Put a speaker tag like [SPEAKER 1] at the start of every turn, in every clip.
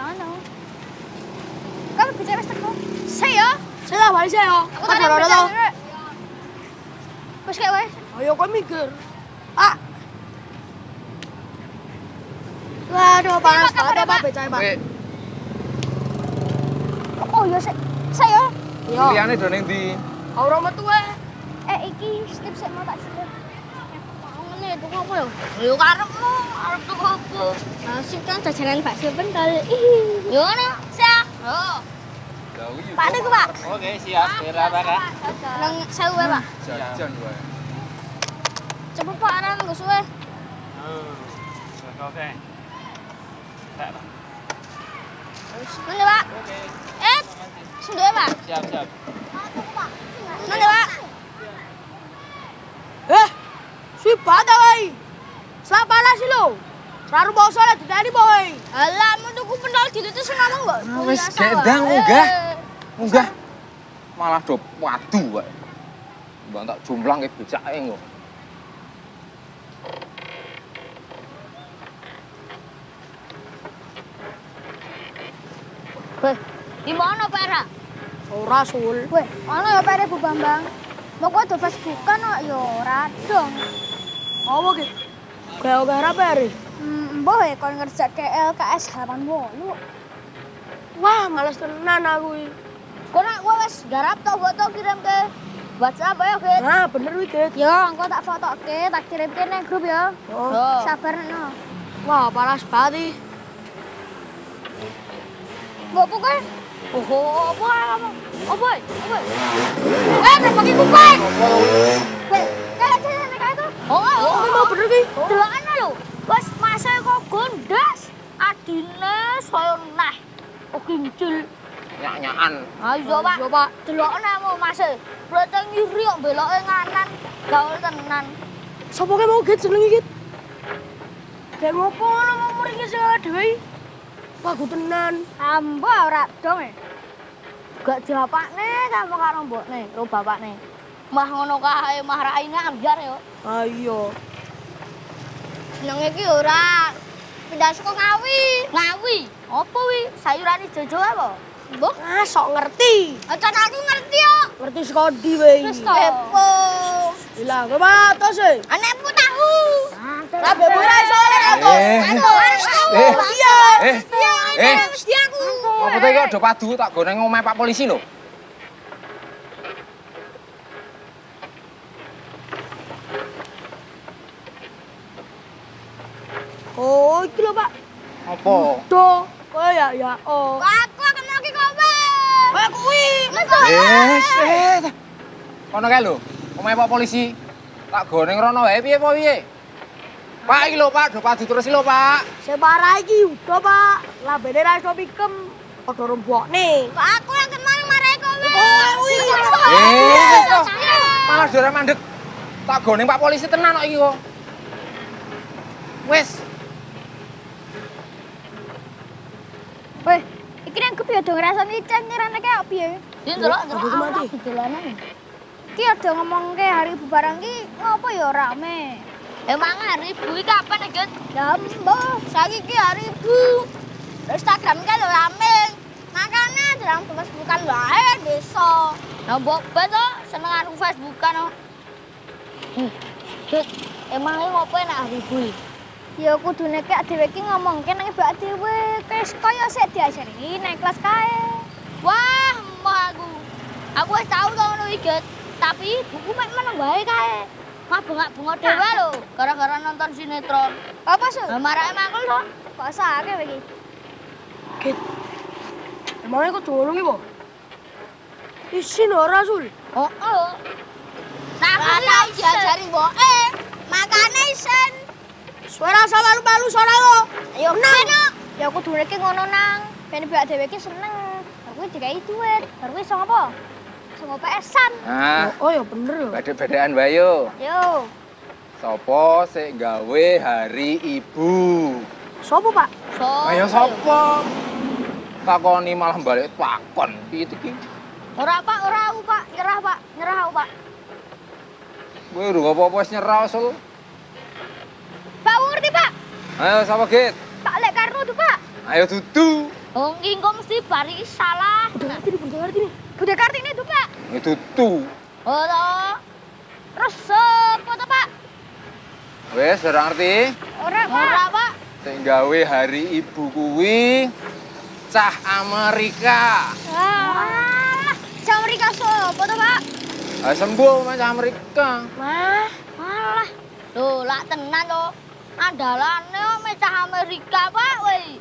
[SPEAKER 1] ano. Kamu bicara teko. Saya.
[SPEAKER 2] Saya balik saya.
[SPEAKER 1] Aku tadi bicara. Wes kayak wes.
[SPEAKER 2] Ayo kau mikir. Ah. Waduh, panas banget Pak becak, Pak.
[SPEAKER 3] Kowe
[SPEAKER 1] Oh iya saya.
[SPEAKER 2] Yo.
[SPEAKER 3] liyane do ning ndi?
[SPEAKER 2] Ora metu wae.
[SPEAKER 1] Iki step saya mau tak sih.
[SPEAKER 2] Ngene tuku apa ya?
[SPEAKER 1] Yo karepmu, arep tuku apa? Nasib kan jajanan bakso pentol. Yo ngono, sak. Oh.
[SPEAKER 3] Lah iki.
[SPEAKER 1] Pak niku, Pak.
[SPEAKER 3] Oke, siap. Berapa, Kak?
[SPEAKER 1] Nang 1000 wae, Pak.
[SPEAKER 3] Jajan wae.
[SPEAKER 1] Cepet Pak, arep nggo suwe.
[SPEAKER 3] Oke. Tak, Pak.
[SPEAKER 1] Mana, Pak?
[SPEAKER 3] Oke.
[SPEAKER 1] Sendiri, Pak.
[SPEAKER 3] Siap, siap.
[SPEAKER 1] Mana, Pak?
[SPEAKER 2] Si bata wae. Sak panas sih lo. Raru bawa soalnya ditani boy.
[SPEAKER 1] Alah, mau tuku pentol gitu tuh ngomong kok.
[SPEAKER 3] Wis gendang munggah. Munggah. Malah do wadu wae. Mbak tak jomplang ke becake kok.
[SPEAKER 1] Weh, di mana Pak?
[SPEAKER 2] Ora sul.
[SPEAKER 1] Weh, ana ya Pak Bu Bambang. Mau kok do Facebookan kok ya ora dong.
[SPEAKER 2] Apa ki? Kayak gara peri.
[SPEAKER 1] Mbah ya kon ngerjakke LKS halaman 8.
[SPEAKER 2] Wah, males tenan aku iki.
[SPEAKER 1] Kok nak wis garap to foto kirim ke WhatsApp ya, Fit?
[SPEAKER 2] Nah, bener iki, Kit.
[SPEAKER 1] Yo, engko tak fotoke, tak kirimke nang grup ya.
[SPEAKER 2] Oh.
[SPEAKER 1] Sabar no.
[SPEAKER 2] Wah, panas banget iki.
[SPEAKER 1] Mbok pokoke.
[SPEAKER 2] Oh, apa kamu? Apa?
[SPEAKER 1] Berbagi kuping. Weh, kayak jalan kayak itu.
[SPEAKER 2] Oh, mau bener ki?
[SPEAKER 1] Delokan lho. Wes mase kok gondas. Adine saya nah. Kok kincil.
[SPEAKER 3] Nyak-nyakan.
[SPEAKER 1] Ayo, Pak.
[SPEAKER 2] Yo, Pak.
[SPEAKER 1] Delokne mau mase. Berarti ngiri kok beloke nganan. Gaul tenan.
[SPEAKER 2] Sopo ke mau Kit seneng iki? Kayak ngopo ngono mau mriki sing dhewe. Wah, ku tenan.
[SPEAKER 1] Ambo ora dong e. Gak diapakne kamu karo mbokne, karo bapakne. Mah ngono kae, mah raine ambyar yo.
[SPEAKER 2] Ayo.
[SPEAKER 1] Nang iki ora pindah saka Ngawi. Ngawi? Apa wi? Sayuran ijo-ijo apa? Mbok,
[SPEAKER 2] Ah, sok ngerti.
[SPEAKER 1] aja aku ngerti yo.
[SPEAKER 2] Ngerti saka ndi wae.
[SPEAKER 1] Wis to. Epo.
[SPEAKER 2] Lah, kowe matos e.
[SPEAKER 1] Anakmu tahu.
[SPEAKER 2] Lah, bebo ora iso ora matos. Iya.
[SPEAKER 1] Mesti aku.
[SPEAKER 3] Apa to kok do padu tak go nang omahe Pak Polisi lho.
[SPEAKER 2] Oh, iki lho, Pak.
[SPEAKER 3] Apa?
[SPEAKER 2] Do. Oh ya, oh.
[SPEAKER 1] Aku akan lagi kowe.
[SPEAKER 2] Kayak kuwi.
[SPEAKER 3] Kono kae lho, omahe Pak Polisi. Tak go ning rono wae piye apa piye? Pak iki lho, Pak, do padu terus iki lho, Pak.
[SPEAKER 2] Sing parah iki udah, Pak. Lambene ra iso pikem. Padha rombokne.
[SPEAKER 1] Aku yang kenal marai kowe.
[SPEAKER 3] Kok malah dora mandek. Tak go ning Pak Polisi tenan kok iki kok. Wes.
[SPEAKER 1] Weh, iki nang kepiye do ngrasani cengerane kayak piye? Ya ndelok
[SPEAKER 2] Aku mati.
[SPEAKER 1] dolanan. Ki ada ngomongke hari ibu barang ki ngopo ya rame. Emang hari ibu iki kapan, Get? Ya mbok, saiki ki hari ibu. Instagram ki lho rame. Makane dalam Facebookan wae desa. Lah mbok beto seneng karo Facebookan kok. Get, emang ngopo nek hari ibu iki? Ya kudune kek dhewe iki ngomongke nang mbak dhewe, wis kaya sik diajari nang kelas kae. Wah, mbah aku. Aku wis tau to ngono iki, Get. Tapi buku mek meneng wae kae. Mah bengak-bengok dhewe lho, gara-gara nonton sinetron. Apa sih? Lah marake makul to. Kok sakake iki?
[SPEAKER 2] Kit. Emangnya kok dolong iki, Po? Isin ora, Sul.
[SPEAKER 1] Oh. Nah, aku tau diajari mboke. Makane isen.
[SPEAKER 2] Suara sama malu suara lo.
[SPEAKER 1] Ayo ngono. Ya kudune ki ngono nang. Ben mbak dhewe ki seneng. Aku dikai duit. Baru iso ngopo? Iso PS-an.
[SPEAKER 3] Nah,
[SPEAKER 2] Oh ya bener ya.
[SPEAKER 3] beda-bedaan wae yo.
[SPEAKER 1] Yo.
[SPEAKER 3] Sopo sik gawe hari ibu?
[SPEAKER 2] Sopo, Pak?
[SPEAKER 3] Ayo sapa? Takoni malah balik takon. Piye iki?
[SPEAKER 1] Ora Pak, ora aku Pak. Nyerah Pak, nyerah aku Pak.
[SPEAKER 3] Kowe urung apa-apa wis nyerah Sul.
[SPEAKER 1] Pak ngerti Pak?
[SPEAKER 3] Ayo sapa Git?
[SPEAKER 1] Pak Lek Karno tuh Pak.
[SPEAKER 3] Ayo dudu.
[SPEAKER 1] Oh, engko mesti bari salah.
[SPEAKER 2] Udah ngerti nih.
[SPEAKER 1] Budhe Kartini itu, Pak.
[SPEAKER 3] Itu tuh.
[SPEAKER 1] Oh, toh. Terus apa tuh, Pak?
[SPEAKER 3] Wes, ora ngerti.
[SPEAKER 1] Ora, Pak.
[SPEAKER 3] Sing gawe hari ibu kuwi cah Amerika.
[SPEAKER 1] Wah. Cah Amerika sopo tuh, Pak?
[SPEAKER 3] Ah sembuh mah cah Amerika.
[SPEAKER 2] Mah,
[SPEAKER 1] Alah. Loh, lak tenan to. Andalane mecah Amerika, Pak, weh.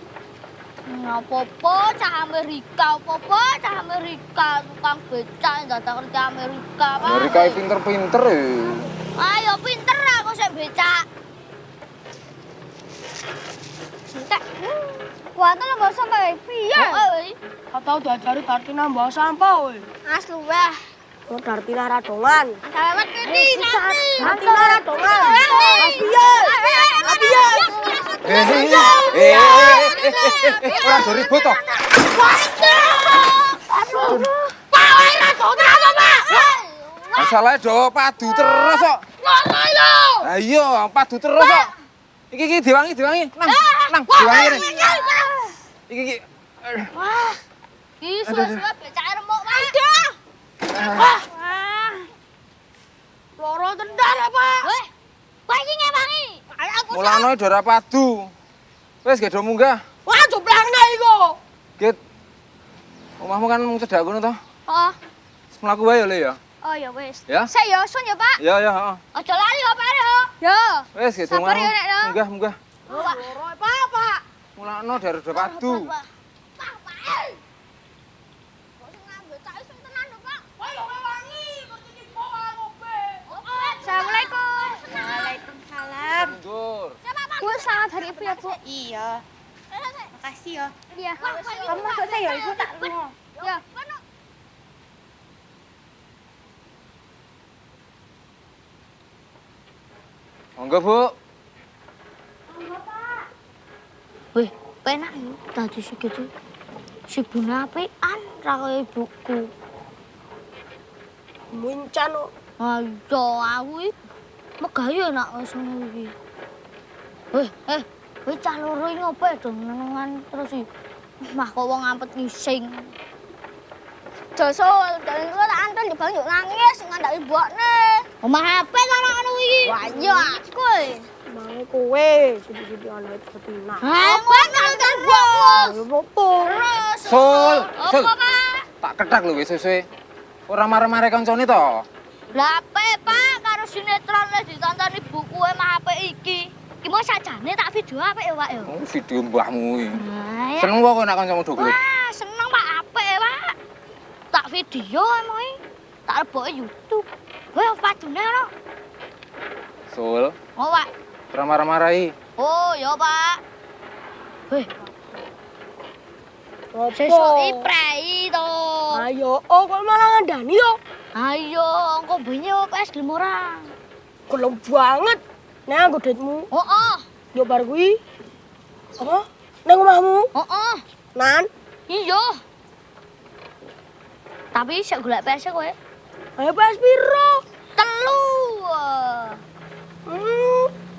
[SPEAKER 1] Apa-apa cah Amerika, apa-apa cah Amerika, tukang becak datang kerja Amerika, Pak.
[SPEAKER 3] Amerika iki pinter-pinter ya.
[SPEAKER 1] Ayo pinter aku sing becak. Entek. Wah, itu lembah sampai piye? Weh.
[SPEAKER 2] gak tau diajari Kartina mbak sampah weh.
[SPEAKER 1] Aslu weh.
[SPEAKER 2] Oh, Kartina radongan.
[SPEAKER 1] Ada lewat kiri nanti.
[SPEAKER 2] Kartina radongan.
[SPEAKER 3] Ora do ribut to. Masalahnya do padu terus kok. Ayo, padu terus kok. Iki diwangi. Nang, diwangi ini. Iki.
[SPEAKER 1] Wah. Ih, suwe-suwe becak remuk, Pak. Wah.
[SPEAKER 2] Loro tendar apa?
[SPEAKER 1] Weh. Wah, iki ngewangi. Aku
[SPEAKER 3] Mulane do ora padu. Wis ge do munggah.
[SPEAKER 2] Wah, joblangnya iku.
[SPEAKER 3] Git. Omahmu kan mung cedhak kono to.
[SPEAKER 1] Oh.
[SPEAKER 3] Mlaku wae Le ya.
[SPEAKER 1] Oh ya wis.
[SPEAKER 3] Ya?
[SPEAKER 1] Saya ya sun ya, Pak.
[SPEAKER 3] Ya, heeh.
[SPEAKER 1] Aja lali ya, Pak. Ya.
[SPEAKER 3] Wis ge do
[SPEAKER 1] Sabar ya, Nek, no.
[SPEAKER 3] munggah.
[SPEAKER 1] Pak.
[SPEAKER 2] Loro apa?
[SPEAKER 3] Mulane do ora padu.
[SPEAKER 1] Pak. Kok sing ngambil cak iso tenan lho, Pak.
[SPEAKER 2] Ayo wangi, kok iki bawa ngobe.
[SPEAKER 1] Assalamualaikum. Waalaikumsalam.
[SPEAKER 3] Mundur.
[SPEAKER 1] Bu, selamat hari ibu ya, Bu.
[SPEAKER 4] Iya, makasih ya.
[SPEAKER 1] Iya.
[SPEAKER 4] Kamu masuk saya ya, Ibu tak lunga.
[SPEAKER 1] Ya.
[SPEAKER 3] Monggo, Bu.
[SPEAKER 1] Wih, penak ya tadi segitu. Si Buna apian ra kaya ibuku.
[SPEAKER 2] Muncan kok.
[SPEAKER 1] Ayo aku iki megayu nak wis ngono iki. Wih cah loro iki ngopo ya dong nenengan terus iki. Mah kok wong ampet ngising. Josul, dan itu tak anton di bang yuk nangis ngandak ibukne. Omah HP kan ngono iki. Wah, iya aku.
[SPEAKER 2] Mau kowe, sidi-sidi ana itu Kartina.
[SPEAKER 1] Hah, kowe ngantar ibukmu.
[SPEAKER 2] Ayo opo?
[SPEAKER 3] Sul.
[SPEAKER 1] Apa, Pak?
[SPEAKER 3] Tak kedak lho wis suwe. Ora mare-mare kancane to.
[SPEAKER 1] Lah ape, Pak, karo sinetron wis ditonton ibuku mah HP iki. Iki mau sajane tak video apik ya, Pak ya.
[SPEAKER 3] Oh, video mbahmu iki.
[SPEAKER 1] Nah, ya.
[SPEAKER 3] Seneng kok kowe nek kancamu do klip.
[SPEAKER 1] Wah, seneng Pak apik ya, Pak. Tak video emang tak leboke YouTube. Wah, padune ono.
[SPEAKER 3] Sul,
[SPEAKER 1] Oh, Pak.
[SPEAKER 3] ora marah-marahi.
[SPEAKER 1] Oh, ya, Pak. Weh,
[SPEAKER 2] Opo?
[SPEAKER 1] sesuk iprei to.
[SPEAKER 2] Ayo, oh kok malah ngandani yo?
[SPEAKER 1] Ayo, engko bengi PS gelem ora?
[SPEAKER 2] Gelem banget. Nang nggo duitmu.
[SPEAKER 1] Heeh.
[SPEAKER 2] Yo bar kuwi. Apa? Nang omahmu?
[SPEAKER 1] Heeh.
[SPEAKER 2] Nan,
[SPEAKER 1] Iya. Tapi sik golek PS kowe.
[SPEAKER 2] ayo pas piro?
[SPEAKER 1] 3.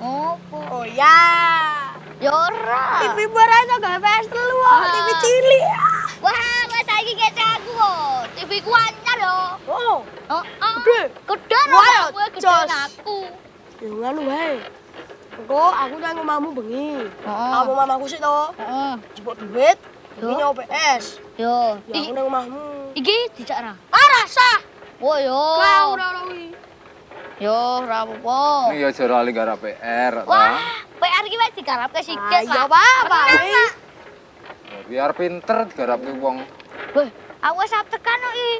[SPEAKER 1] Opo?
[SPEAKER 2] Oh ya.
[SPEAKER 1] Ya ora.
[SPEAKER 2] TV bara iso gawe PS telu kok, TV cilik.
[SPEAKER 1] Wah, kowe saiki ngece aku kok. TV ku anyar yo.
[SPEAKER 2] Oh,
[SPEAKER 1] Heeh.
[SPEAKER 2] gede.
[SPEAKER 1] Gede
[SPEAKER 2] Wah,
[SPEAKER 1] lho kowe gede
[SPEAKER 2] jos.
[SPEAKER 1] aku.
[SPEAKER 2] Yo ngono wae. Engko aku nang omahmu bengi.
[SPEAKER 1] Heeh.
[SPEAKER 2] Aku mamaku sik to.
[SPEAKER 1] Heeh.
[SPEAKER 2] Jebuk duit,
[SPEAKER 1] Yo.
[SPEAKER 2] iki nyawa PS.
[SPEAKER 1] Yo.
[SPEAKER 2] Ya aku nang omahmu.
[SPEAKER 1] Iki dijak ra?
[SPEAKER 2] Ah, rasa.
[SPEAKER 1] Oh yo.
[SPEAKER 2] Kau ora kuwi.
[SPEAKER 1] Yo, ora apa-apa.
[SPEAKER 3] Ini ya jero ali gara PR ta.
[SPEAKER 1] Wah, PR iki wis digarapke sikit,
[SPEAKER 2] Ayo,
[SPEAKER 1] Pak.
[SPEAKER 2] Pak.
[SPEAKER 1] Tenang, Pak.
[SPEAKER 3] Biar pinter digarapke wong.
[SPEAKER 1] Weh, aku wis arep tekan kok iki.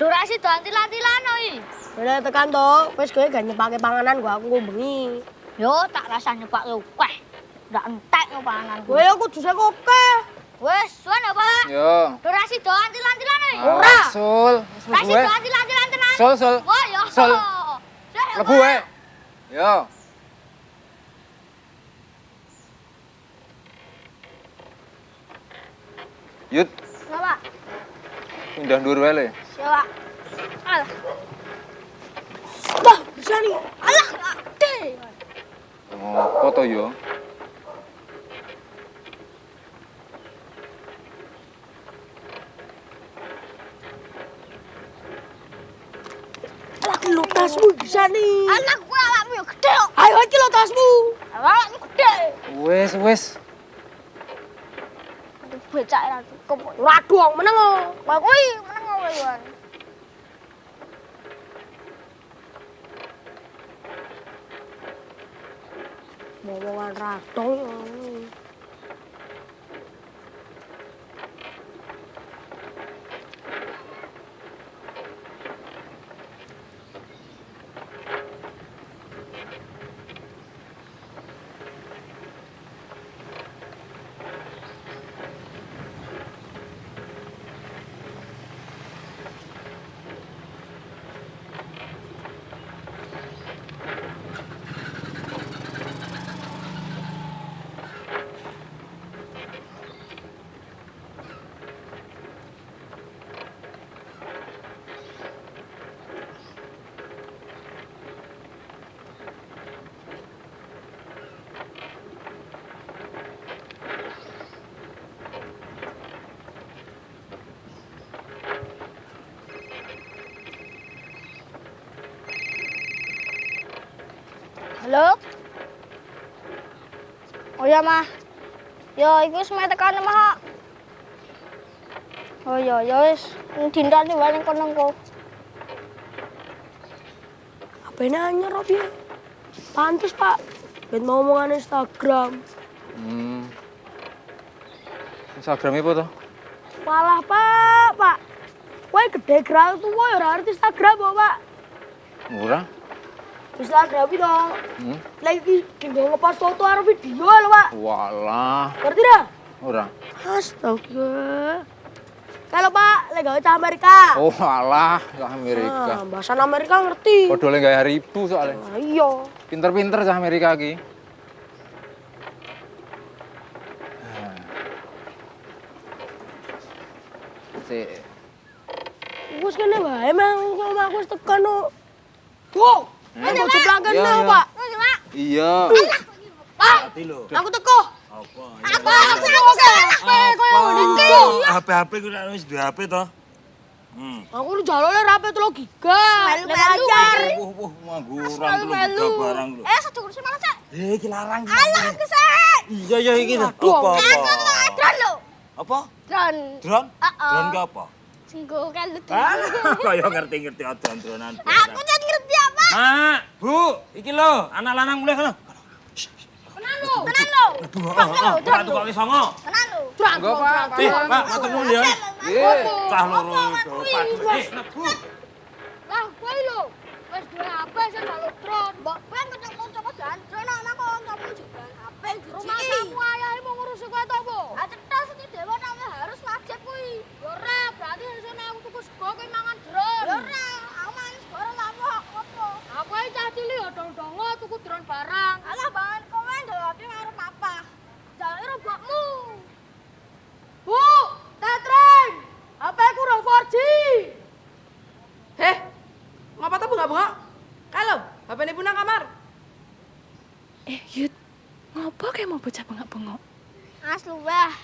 [SPEAKER 1] Durasi do antil-antilan kok iki.
[SPEAKER 2] Udah tekan to, wis kowe gak nyepake panganan gua aku bengi.
[SPEAKER 1] Yo, tak rasa nyepake akeh. Ndak entek kok panganan.
[SPEAKER 2] Kowe aku juse koke.
[SPEAKER 1] Wes, suwen apa?
[SPEAKER 3] Yo.
[SPEAKER 1] Durasi do antil-antilan kok iki.
[SPEAKER 2] Ora.
[SPEAKER 3] Sul, wis
[SPEAKER 1] Durasi
[SPEAKER 3] mlebu wae.
[SPEAKER 1] do antil-antilan tenan.
[SPEAKER 3] Sul.
[SPEAKER 1] Oh, yo.
[SPEAKER 3] Sul.
[SPEAKER 1] Sul,
[SPEAKER 3] Mlebu wae. Yo. Yut,
[SPEAKER 1] Pak.
[SPEAKER 3] pindah dhuwur wae le.
[SPEAKER 1] Siapa? Alah.
[SPEAKER 2] Bah, bisa nih.
[SPEAKER 1] Alah, ade.
[SPEAKER 3] Ngopo to yo? wis.
[SPEAKER 1] Aduh, becak ra cukup.
[SPEAKER 2] Ora dong, meneng oh.
[SPEAKER 1] Kok kuwi meneng kowe Wan.
[SPEAKER 2] Ngomongan radong.
[SPEAKER 1] Halo? Oh iya, Mah. Ya, iku wis meh tekan, Mah. Oh iya, ya wis. Dinten wae ning kono engko.
[SPEAKER 2] Apa ini anyar apa ya? Pantes pak. Ben mau omongan Instagram.
[SPEAKER 3] Instagram apa tuh?
[SPEAKER 2] Walah pak. Kowe gede gerak tuh kowe ora arti Instagram kok pak.
[SPEAKER 3] Murah?
[SPEAKER 2] Instagram itu dong. Lagi tinggal ngepost foto atau video lho pak.
[SPEAKER 3] Walah.
[SPEAKER 2] Ngerti dah?
[SPEAKER 3] Ora.
[SPEAKER 2] Astaga. Kalau pak, lagi gawe cah Amerika.
[SPEAKER 3] Oh alah, ke Amerika.
[SPEAKER 2] Bahasa Amerika ngerti.
[SPEAKER 3] Padahal gak ribu soalnya.
[SPEAKER 2] Iya.
[SPEAKER 3] Pinter-pinter cah Amerika ki. Si.
[SPEAKER 2] Wes kene wae emang kok aku wis tekan kok. Wow. Aku ceplak kene
[SPEAKER 3] Iya,
[SPEAKER 2] pak.
[SPEAKER 3] Iya.
[SPEAKER 2] Pak, aku teko.
[SPEAKER 5] Apa?
[SPEAKER 2] Aku koyo ngene.
[SPEAKER 5] HP ku nek wis duwe HP to.
[SPEAKER 2] Aku lu jalole rapi 3 giga.
[SPEAKER 1] Melu-melu.
[SPEAKER 5] Wah, ngangguran lu barang lu.
[SPEAKER 1] Satu kursi malah, Cak.
[SPEAKER 5] Iki larang.
[SPEAKER 1] Alah, kesek.
[SPEAKER 5] Iya ya iki lho.
[SPEAKER 2] Aduh.
[SPEAKER 1] Dron lho.
[SPEAKER 5] Apa?
[SPEAKER 1] Dron.
[SPEAKER 5] Drone?
[SPEAKER 1] Heeh.
[SPEAKER 5] Drone ki apa?
[SPEAKER 1] Singgo kelut.
[SPEAKER 5] Kaya ngerti-ngerti drone-dronan.
[SPEAKER 1] Aku jadi ngerti apa?
[SPEAKER 5] Mak, Bu, iki lho, anak lanang mulai kono.
[SPEAKER 1] Tenan lho.
[SPEAKER 5] Ora tukoki songo.
[SPEAKER 1] Tenan lho.
[SPEAKER 3] Enggak, Pak.
[SPEAKER 5] Pak, matur nuwun ya.
[SPEAKER 3] Iya.
[SPEAKER 5] Cah loro itu, Pak. Bu.
[SPEAKER 1] Lah, kowe lho. Wis duwe HP sing njaluk dron. Mbok ben kocok-kocok dron ana kok kamu juga HP rumah kamu ayahe mau ngurus kowe to, Bu? Ah, cetas iki dewe nang harus wajib kuwi. Ya ora, berarti sesone aku tuku sego kowe mangan dron. Ya ora, aku mangan sego ora lampok opo. Aku ae cah cilik ya dong-dongo tuku dron barang. Alah, banget kowe ndelok karo papa. Jaluk robokmu.
[SPEAKER 2] Bu, Tetren. HP ku ora 4G. Ngapa tuh bengak-bengak? Kalau, HP ini punang kamar.
[SPEAKER 6] Yud, ngopo kayak mau bocah bengak-bengok?
[SPEAKER 1] Aslu wah.